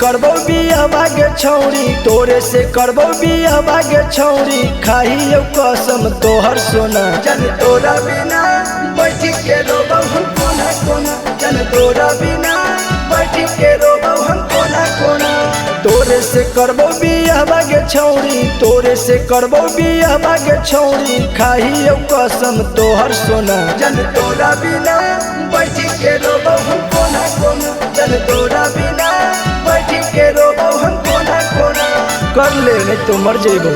करबो बिया बागे छौरी, तोरे से करबो बिया बागे छौरी, खाइयो कसम तोहर सोना। जन तोरा बिना बैठ के रोबौ हम कोना कोना, जन तोरा बिना बैठ के रोबौ हम कोना कोना। तोरे से करबो बिया बागे छौरी, तोरे से करबो बिया बागे छौरी, खाइयो कसम तोहर सोना। जन तोरा बिना बैठ के रोबौ हम कोना कोना, जन तोरा बिना बैठ के रोबौ हम कोना कोना। कर ले नहीं तो मर जेबो।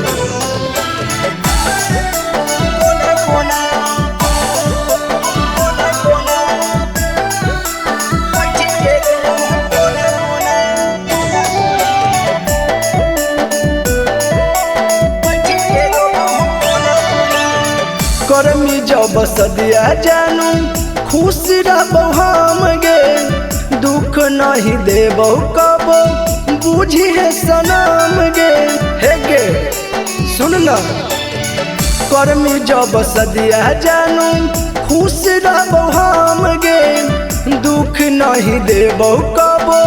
करमी जब सदिया जानू खुश रहबो हम गे, दुख नहीं देबो कबो बुझी है सनम गे। हे गे सुन न, करमी जब सदिया जानू खुश रहबो हम गे, दुख नहीं देबो कबो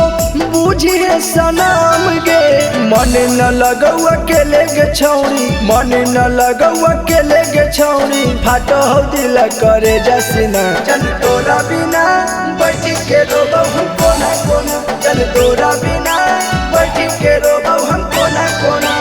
बुझी है सनम गे। मन न लगौ अकेले गे छौरी, मन न लगौ अकेले गे छौरी, फाटो हो दिल करे जसीना। जन तोरा बिना बैठ के रोबौ हम कोना कोना, जन तोरा बिना बैठ के रोबौ हम कोना कोना।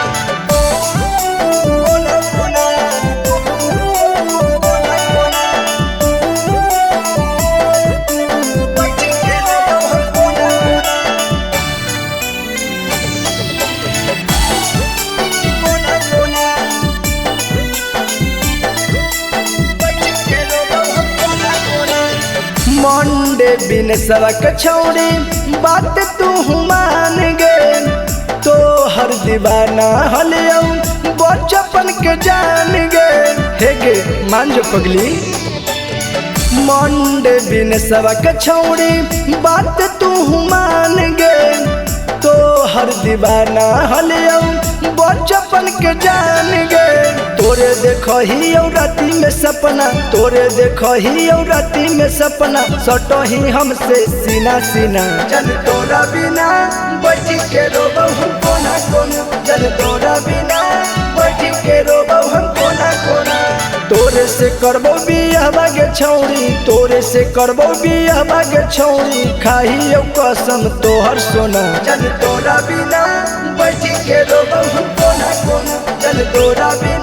मंडे बिन सड़क छौड़ी बात तू मान गे, तो हर दीवाना हलियो बचपन के जान गे। हे गे मान जो पगली। मंडे बिन सड़क छौड़ी बात तू मान गे, तो हर दीवाना हलियो बचपन के जान गे। तोरे देखो ही राती में सपना, तोरे देखो ही राती में सपना, सटो ही हमसे सीना सीना। जन तोरा बिना बैठ के रोबौ हम कोना कोना, जन तोरा बिना बैठ के रोबौ हम कोना कोना। तोरे से करबो बिया बागे छौरी, तोरे से करबो बिया बागे छौरी, खाइयो कसम तोहर सोना। जन तोरा बिना बैठ के रोबौ हम कोना कोना, जन तोरा बिना